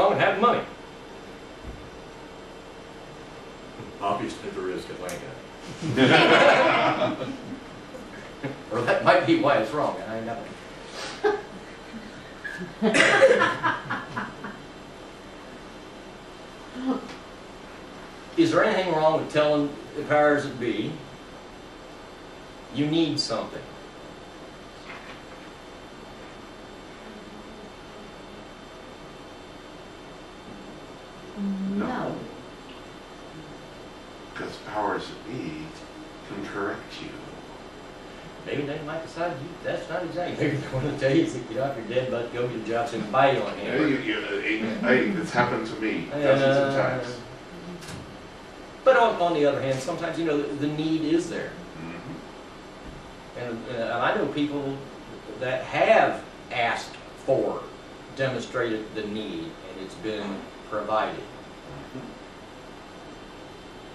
wrong with having money. Obviously there is, because I ain't got it. Or that might be why it's wrong, and I ain't got it. Is there anything wrong with telling the powers that be, you need something? No. Because powers that be can correct you. Maybe they might decide that's not exactly. Maybe they're going to tell you to get off your dead butt, go get a job, so you can buy you on hand. It's happened to me dozens of times. But on the other hand, sometimes, you know, the need is there. And I know people that have asked for, demonstrated the need, and it's been provided.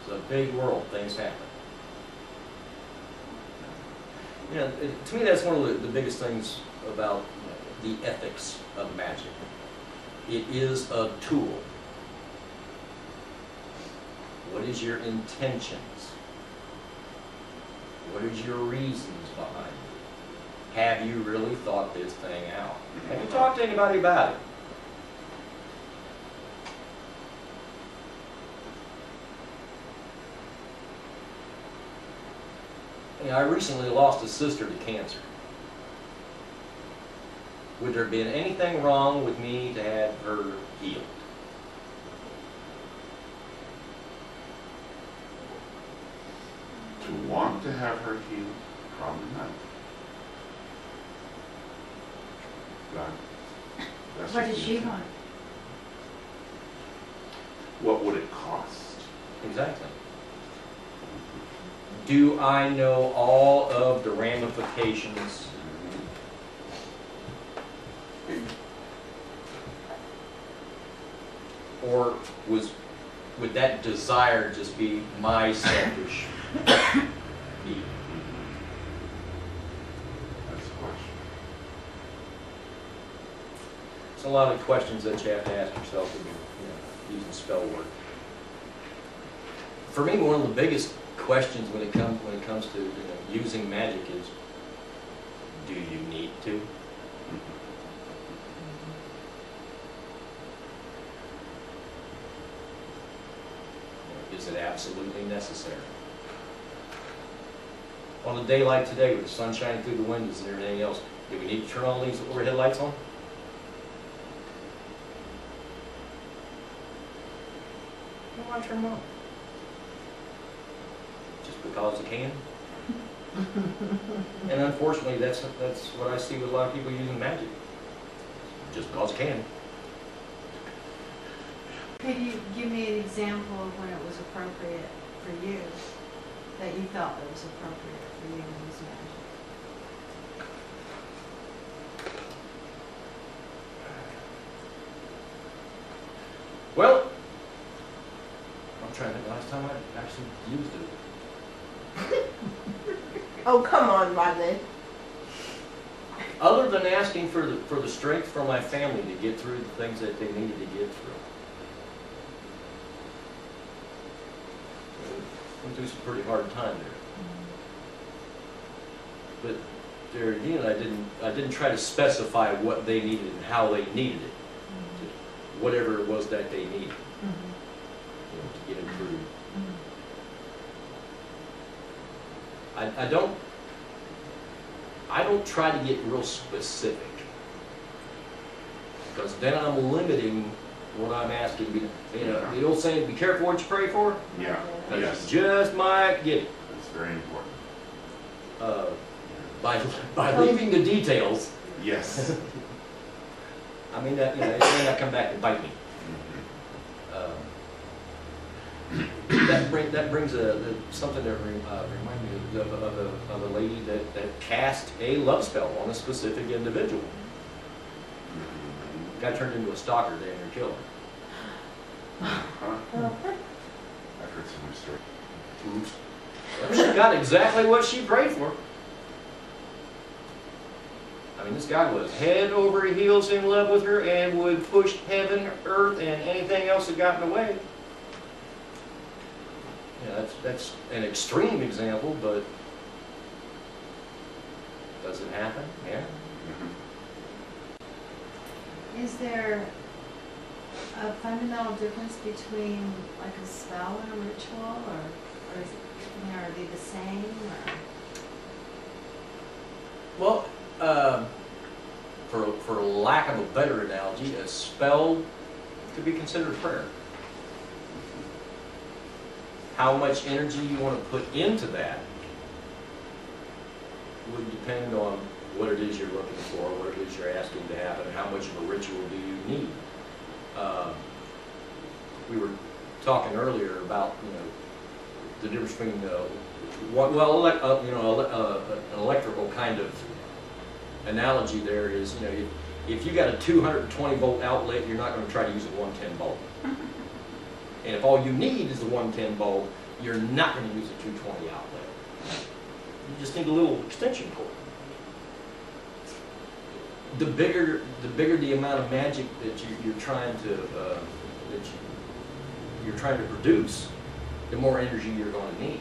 It's a big world, things happen. You know, to me that's one of the biggest things about the ethics of magic. It is a tool. What is your intentions? What is your reasons behind it? Have you really thought this thing out? Have you talked to anybody about it? You know, I recently lost a sister to cancer. Would there have been anything wrong with me to have her healed? To want to have her healed? Probably not. God. What does she want? What would it cost? Exactly. Do I know all of the ramifications? Or would that desire just be my selfish need? That's a question. It's a lot of questions that you have to ask yourself when you're using spell work. For me, one of the biggest questions when it comes to using magic is, do you need to? Is it absolutely necessary? On a day like today with the sun shining through the windows and everything else, do we need to turn all these overhead lights on? Why turn them on? Just because I can? And unfortunately, that's what I see with a lot of people using magic. Just because I can. Could you give me an example of when it was appropriate for you, that you felt it was appropriate for you to use magic? Well, I'm trying to think the last time I actually used it. Oh, come on, Rodney. Other than asking for the strength for my family to get through the things that they needed to get through. Went through some pretty hard time there. But there again, I didn't try to specify what they needed and how they needed it. Whatever it was that they needed, to get them through. I don't try to get real specific, because then I'm limiting what I'm asking. You know, the old saying, "Be careful what you pray for." Yeah. Yes. You just might get it. It's very important. By leaving the details. Yes. I mean that, it may not come back and bite me. That brings something that reminds me of a lady that cast a love spell on a specific individual. Got turned into a stalker, they ended up killing her. I've heard similar stories. She got exactly what she prayed for. I mean, this guy was head over heels in love with her and would push heaven, earth, and anything else that got in the way. Yeah, that's an extreme example, but does it happen? Yeah. Is there a fundamental difference between like a spell and a ritual, or is it, are they the same? Or? Well, for lack of a better analogy, a spell could be considered prayer. How much energy you want to put into that would depend on what it is you're looking for, what it is you're asking to happen, and how much of a ritual do you need. We were talking earlier about, the difference between an electrical kind of analogy there is, if you got a 220 volt outlet, you're not going to try to use a 110 bulb. And if all you need is the 110 bulb, you're not going to use a 220 outlet. You just need a little extension cord. The bigger the amount of magic that you're trying to produce, the more energy you're going to need.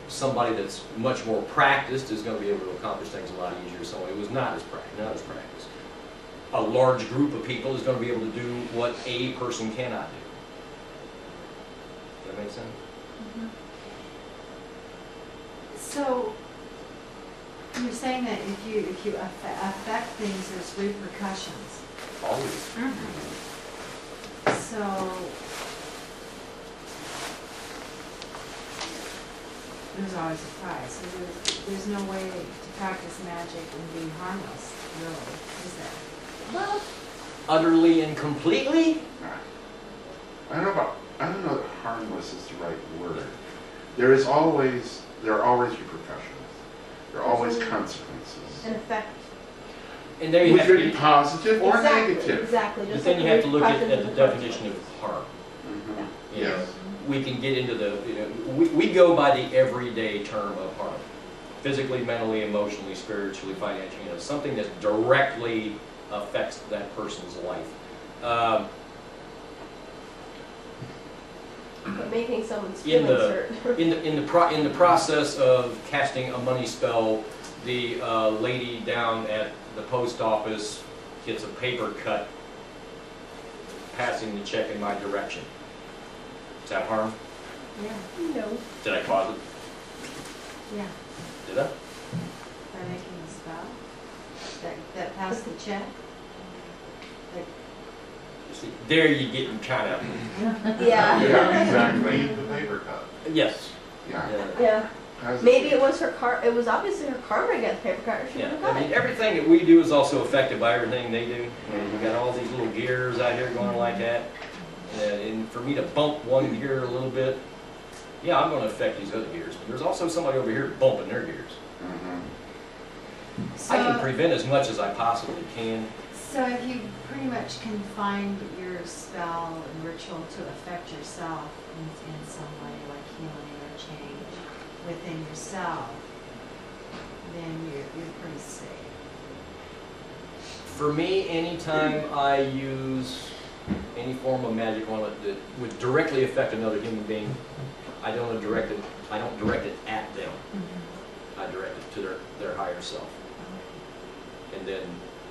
Somebody that's much more practiced is going to be able to accomplish things a lot easier than somebody who was not as practiced. A large group of people is going to be able to do what a person cannot do. Does that make sense? Mm-hmm. So you're saying that if you affect things, there's repercussions. Always. Mm-hmm. So there's always a price. So there's no way to practice magic and be harmless, really, is there? Well, Utterly and completely? I don't know that harmless is the right word. There are always repercussions. There are always consequences. an effect. And there you Which have could to be positive or negative. Exactly. But Just then like you have to look at repercussions the and definition of consequences. harm. Mhm. You know, Yes. we can get into we go by the everyday term of harm. Physically, mentally, emotionally, spiritually, financially, something that directly affects that person's life. But making someone's In feelings the- hurt. In the process of casting a money spell, the lady down at the post office gets a paper cut passing the check in my direction. Is that harm? Yeah, No. Did I cause it? yeah. Did I? By making a spell that passed the check. Like, You see, there you getting kind of Yeah. Yeah, exactly. The paper cut. yes. Yeah. Yeah. How's Maybe it was her it was obviously her karma against paper cut, or she would Yeah, have got I mean, it. everything that we do is also affected by everything they do. We got all these little gears out here going like that. And for me to bump one gear a little bit, yeah, I'm going to affect these other gears. But there's also somebody over here bumping their gears. Mhm. so, I can prevent as much as I possibly can. so if you pretty much confined your spell and ritual to affect yourself in some way, like healing or change within yourself, then you're pretty safe. For me, anytime I use any form of magic on it that would directly affect another human being, I don't direct it at them. I direct it to their higher self. And then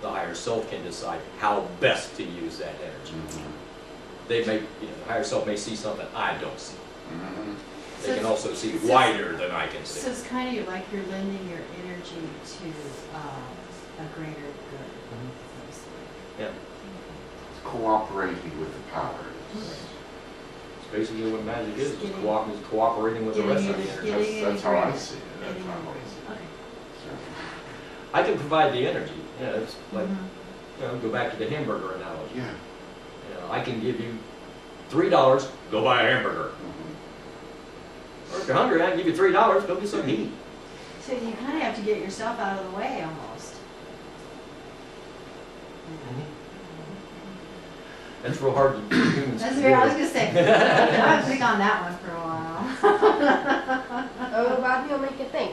the higher self can decide how best to use that energy. Mhm. They may, the higher self may see something I don't see. Mhm. They So can also see so- wider than I can So see. it's kind of like you're lending your energy to a greater good, so to speak. Yeah, It's cooperating with the powers. it's basically what magic is Getting- cooperating with the rest of the getting- energy. getting- That's how I see it. That's Getting how I in see it. Okay. So, I can provide the energy. It's like, Mhm. go back to the hamburger analogy. yeah. I can give you $3, go buy a hamburger. Mhm. Or if you're hungry, I can give you $3, go get something to eat. So you kind of have to get yourself out of the way almost. That's real hard to do humans. That's to very, I was do. gonna say, I was think on that one for a while. Oh, Rodney will make you think.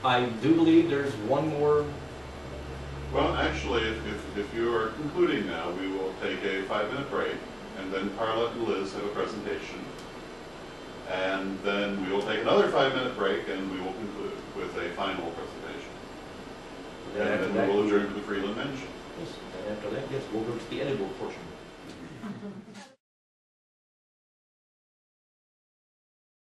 I do believe there's one more. Well, actually, if you are concluding now, we will take a 5-minute break, and then Carla and Liz have a presentation. And then we will take another 5-minute break, and we will conclude with a final presentation. Then after And that, then we will adjourn to the Freeland Mansion. yes, and after that, yes, we'll go to the edible portion.